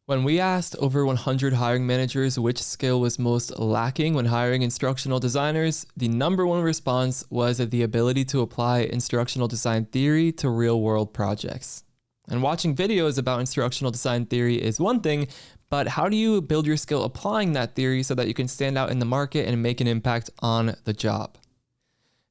When we asked over 100 hiring managers which skill was most lacking when hiring instructional designers, the number one response was the ability to apply instructional design theory to real-world projects. And watching videos about instructional design theory is one thing, but how do you build your skill applying that theory so that you can stand out in the market and make an impact on the job?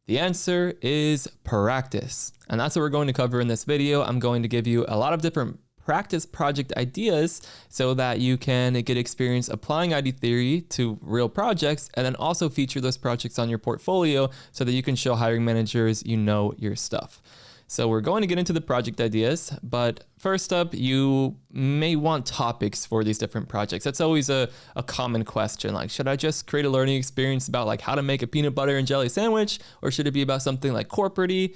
The answer is practice. And that's what we're going to cover in this video. I'm going to give you a lot of different practice project ideas so that you can get experience applying ADDIE theory to real projects, and then also feature those projects on your portfolio so that you can show hiring managers you know your stuff. So we're going to get into the project ideas, but first up, you may want topics for these different projects. That's always a common question. Like, should I just create a learning experience about like how to make a peanut butter and jelly sandwich, or should it be about something like corporate-y?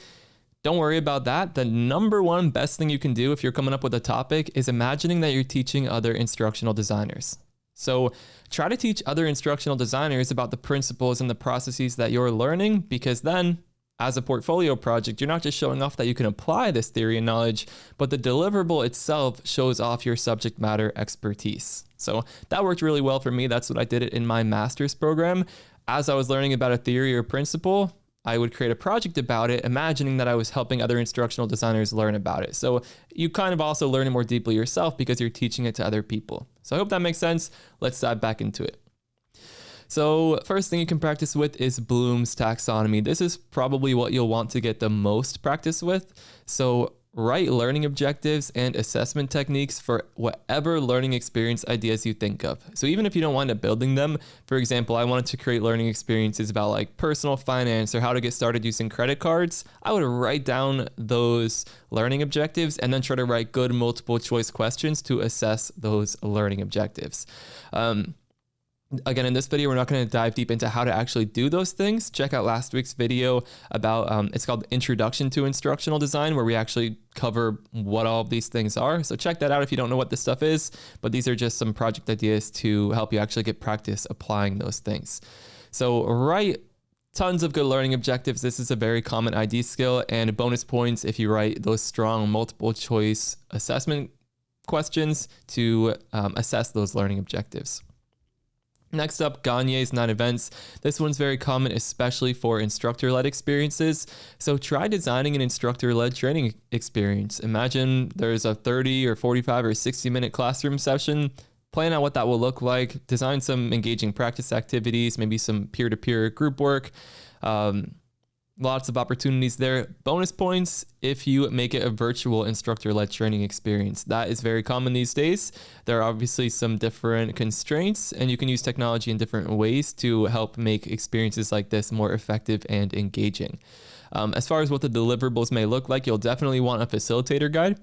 Don't worry about that. The number one best thing you can do if you're coming up with a topic is imagining that you're teaching other instructional designers. So try to teach other instructional designers about the principles and the processes that you're learning, because then as a portfolio project, you're not just showing off that you can apply this theory and knowledge, but the deliverable itself shows off your subject matter expertise. So that worked really well for me. That's what I did it in my master's program. As I was learning about a theory or principle, I would create a project about it, imagining that I was helping other instructional designers learn about it. So you kind of also learn it more deeply yourself because you're teaching it to other people. So I hope that makes sense. Let's dive back into it. So first thing you can practice with is Bloom's taxonomy. This is probably what you'll want to get the most practice with. So write learning objectives and assessment techniques for whatever learning experience ideas you think of. So even if you don't wind up building them, for example, I wanted to create learning experiences about like personal finance or how to get started using credit cards, I would write down those learning objectives and then try to write good multiple choice questions to assess those learning objectives. Again, in this video, we're not going to dive deep into how to actually do those things. Check out last week's video about, it's called Introduction to Instructional Design, where we actually cover what all of these things are. So check that out if you don't know what this stuff is, but these are just some project ideas to help you actually get practice applying those things. So write tons of good learning objectives. This is a very common ID skill, and bonus points if you write those strong multiple choice assessment questions to assess those learning objectives. Next up, Gagne's 9 events. This one's very common, especially for instructor-led experiences. So try designing an instructor-led training experience. Imagine there's a 30 or 45 or 60-minute classroom session. Plan out what that will look like. Design some engaging practice activities, maybe some peer-to-peer group work. Lots of opportunities there. Bonus points if you make it a virtual instructor-led training experience. That is very common these days. There are obviously some different constraints, and you can use technology in different ways to help make experiences like this more effective and engaging. As far as what the deliverables may look like, you'll definitely want a facilitator guide.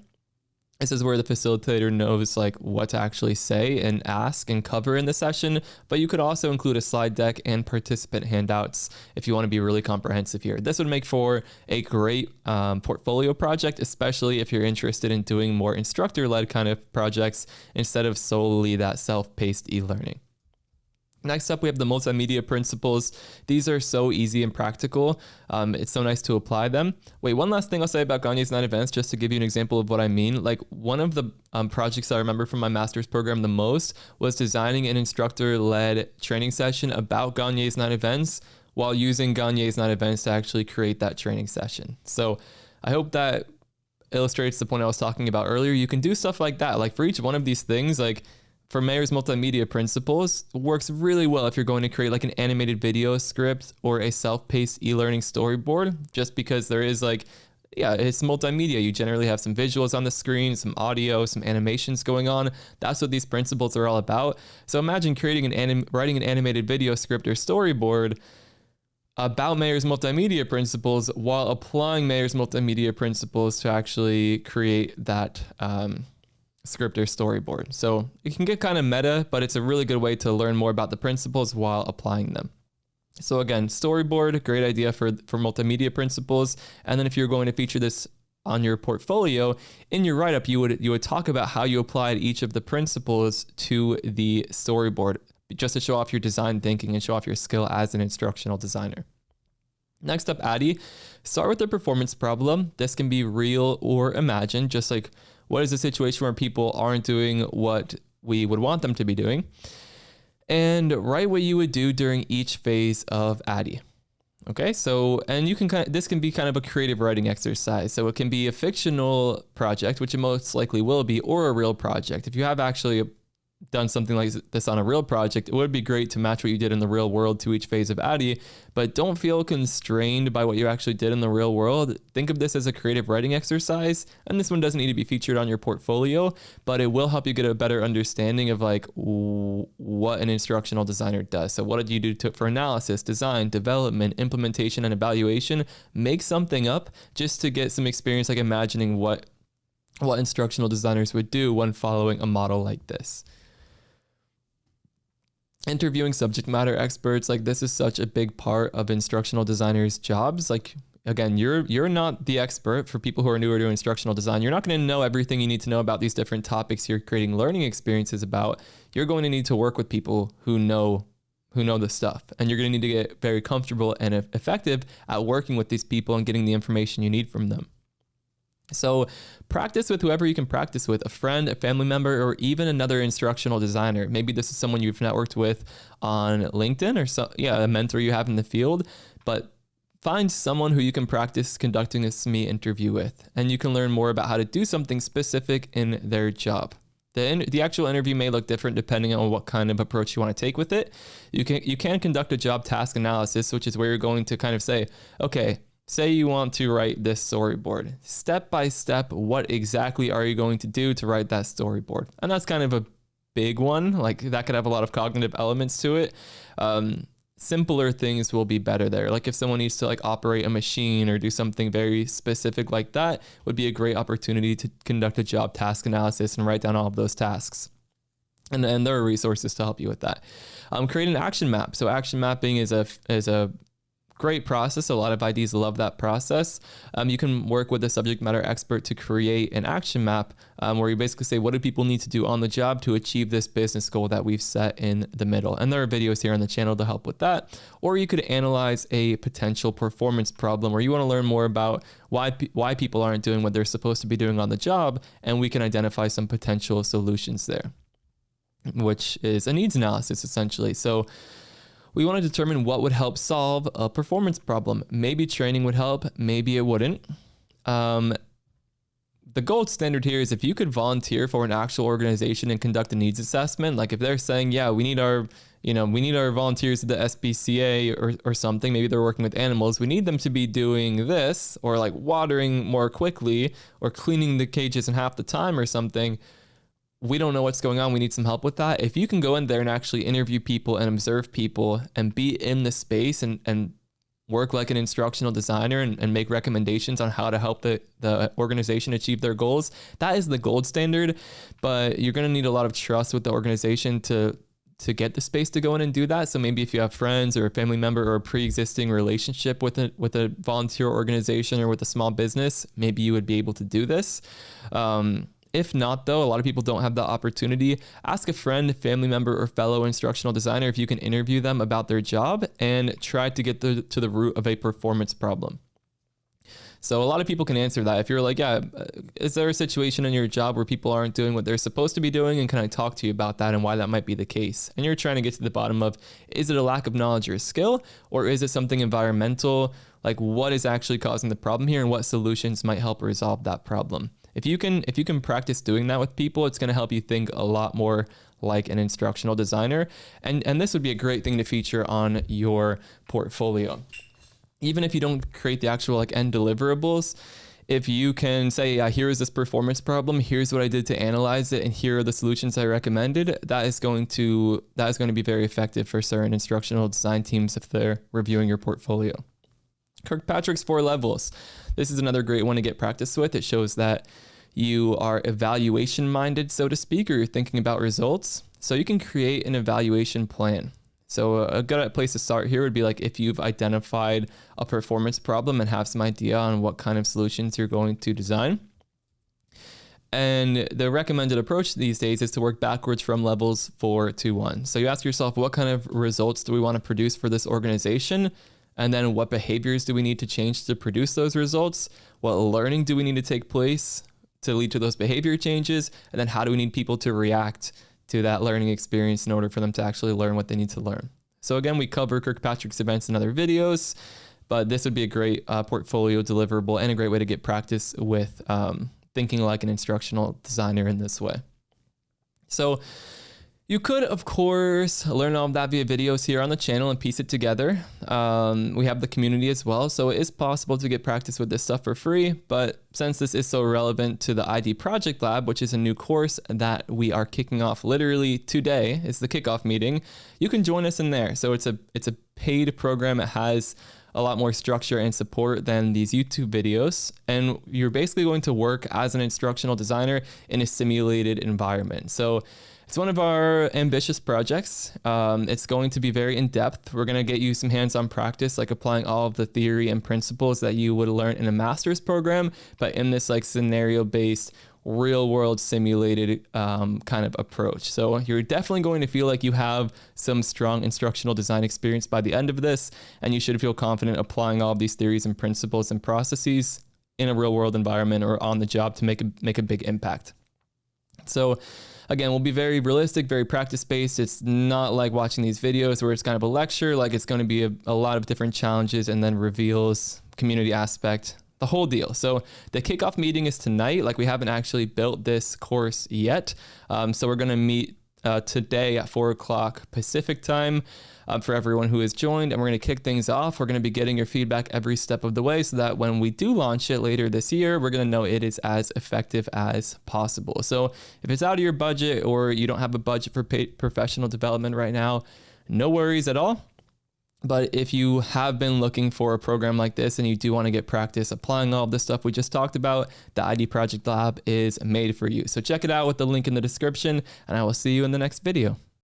This is where the facilitator knows like what to actually say and ask and cover in the session, but you could also include a slide deck and participant handouts if you want to be really comprehensive here. This would make for a great portfolio project, especially if you're interested in doing more instructor-led kind of projects instead of solely that self-paced e-learning. Next up, we have the Multimedia Principles. These are so easy and practical. It's so nice to apply them. Wait, one last thing I'll say about Gagne's 9 events, just to give you an example of what I mean. Like one of the projects I remember from my master's program the most was designing an instructor-led training session about Gagne's 9 events while using Gagne's 9 events to actually create that training session. So I hope that illustrates the point I was talking about earlier. You can do stuff like that. Like for each one of these things, like for Mayer's Multimedia Principles, works really well if you're going to create like an animated video script or a self-paced e-learning storyboard, just because there is like, yeah, it's multimedia. You generally have some visuals on the screen, some audio, some animations going on. That's what these principles are all about. So imagine creating writing an animated video script or storyboard about Mayer's Multimedia Principles while applying Mayer's Multimedia Principles to actually create that script or storyboard. So it can get kind of meta, but it's a really good way to learn more about the principles while applying them. So again, storyboard, great idea for multimedia principles. And then if you're going to feature this on your portfolio, in your write-up, you would talk about how you applied each of the principles to the storyboard, just to show off your design thinking and show off your skill as an instructional designer. Next up, ADDIE. Start with the performance problem. This can be real or imagined, just like what is the situation where people aren't doing what we would want them to be doing, and write what you would do during each phase of ADDIE. Okay, so, and you can this can be kind of a creative writing exercise. So it can be a fictional project, which it most likely will be, or a real project. If you have actually done something like this on a real project, it would be great to match what you did in the real world to each phase of ADDIE, but don't feel constrained by what you actually did in the real world. Think of this as a creative writing exercise, and this one doesn't need to be featured on your portfolio, but it will help you get a better understanding of like what an instructional designer does. So what did you do for analysis, design, development, implementation, and evaluation? Make something up just to get some experience, like imagining what instructional designers would do when following a model like this. Interviewing subject matter experts, like this is such a big part of instructional designers' jobs. Like, again, you're not the expert. For people who are newer to instructional design, you're not going to know everything you need to know about these different topics you're creating learning experiences about. You're going to need to work with people who know the stuff, and you're going to need to get very comfortable and effective at working with these people and getting the information you need from them. So practice with whoever you can practice with, a friend, a family member, or even another instructional designer. Maybe this is someone you've networked with on LinkedIn, or a mentor you have in the field, but find someone who you can practice conducting a SME interview with, and you can learn more about how to do something specific in their job. The actual interview may look different depending on what kind of approach you want to take with it. You can conduct a job task analysis, which is where you're going to kind of say, okay, say you want to write this storyboard. Step by step, what exactly are you going to do to write that storyboard? And that's kind of a big one. Like that could have a lot of cognitive elements to it. Simpler things will be better there. Like if someone needs to like operate a machine or do something very specific like that, would be a great opportunity to conduct a job task analysis and write down all of those tasks. And there are resources to help you with that. Create an action map. So action mapping is a great process. A lot of IDs love that process. You can work with a subject matter expert to create an action map where you basically say, what do people need to do on the job to achieve this business goal that we've set in the middle? And there are videos here on the channel to help with that. Or you could analyze a potential performance problem where you want to learn more about why people aren't doing what they're supposed to be doing on the job, and we can identify some potential solutions there, which is a needs analysis essentially. So we want to determine what would help solve a performance problem. Maybe training would help, maybe it wouldn't. The gold standard here is if you could volunteer for an actual organization and conduct a needs assessment, like if they're saying, yeah, we need our volunteers at the SPCA or something, maybe they're working with animals, we need them to be doing this, or like watering more quickly, or cleaning the cages in half the time or something. We don't know what's going on. We need some help with that. If you can go in there and actually interview people and observe people and be in the space and work like an instructional designer and make recommendations on how to help the organization achieve their goals, that is the gold standard. But you're going to need a lot of trust with the organization to get the space to go in and do that. So maybe if you have friends or a family member or a pre-existing relationship with a volunteer organization or with a small business, maybe you would be able to do this. If not, though, a lot of people don't have the opportunity. Ask a friend, family member, or fellow instructional designer if you can interview them about their job and try to get to the root of a performance problem. So a lot of people can answer that. If you're like, yeah, is there a situation in your job where people aren't doing what they're supposed to be doing? And can I talk to you about that and why that might be the case? And you're trying to get to the bottom of, is it a lack of knowledge or skill, or is it something environmental? Like what is actually causing the problem here and what solutions might help resolve that problem? If you can practice doing that with people, it's going to help you think a lot more like an instructional designer. And this would be a great thing to feature on your portfolio. Even if you don't create the actual like end deliverables, if you can say, yeah, here is this performance problem, here's what I did to analyze it, and here are the solutions I recommended, that is going to be very effective for certain instructional design teams if they're reviewing your portfolio. Kirkpatrick's 4 levels. This is another great one to get practice with. It shows that you are evaluation minded, so to speak, or you're thinking about results. So you can create an evaluation plan. So a good place to start here would be like if you've identified a performance problem and have some idea on what kind of solutions you're going to design. And the recommended approach these days is to work backwards from levels 4 to 1. So you ask yourself, what kind of results do we want to produce for this organization? And then what behaviors do we need to change to produce those results? What learning do we need to take place to lead to those behavior changes? And then how do we need people to react to that learning experience in order for them to actually learn what they need to learn. So again, we cover Kirkpatrick's events in other videos, but this would be a great portfolio deliverable and a great way to get practice with thinking like an instructional designer in this way. So you could, of course, learn all of that via videos here on the channel and piece it together. We have the community as well, so it is possible to get practice with this stuff for free. But since this is so relevant to the ADDIE Project Lab, which is a new course that we are kicking off literally today, it's the kickoff meeting, you can join us in there. So it's a paid program. It has a lot more structure and support than these YouTube videos. And you're basically going to work as an instructional designer in a simulated environment. So it's one of our ambitious projects. It's going to be very in-depth. We're going to get you some hands-on practice, like applying all of the theory and principles that you would learn in a master's program, but in this like scenario-based, real-world simulated kind of approach. So you're definitely going to feel like you have some strong instructional design experience by the end of this, and you should feel confident applying all of these theories and principles and processes in a real-world environment or on the job to make a big impact. So again, we'll be very realistic, very practice-based. It's not like watching these videos where it's kind of a lecture. Like it's going to be a lot of different challenges and then reveals, community aspect, the whole deal. So the kickoff meeting is tonight. Like we haven't actually built this course yet. So we're going to meet today at 4 o'clock Pacific time for everyone who has joined. And we're going to kick things off. We're going to be getting your feedback every step of the way so that when we do launch it later this year, we're going to know it is as effective as possible. So if it's out of your budget or you don't have a budget for professional development right now, no worries at all. But if you have been looking for a program like this and you do want to get practice applying all of the stuff we just talked about, the ADDIE Project Lab is made for you. So check it out with the link in the description, and I will see you in the next video.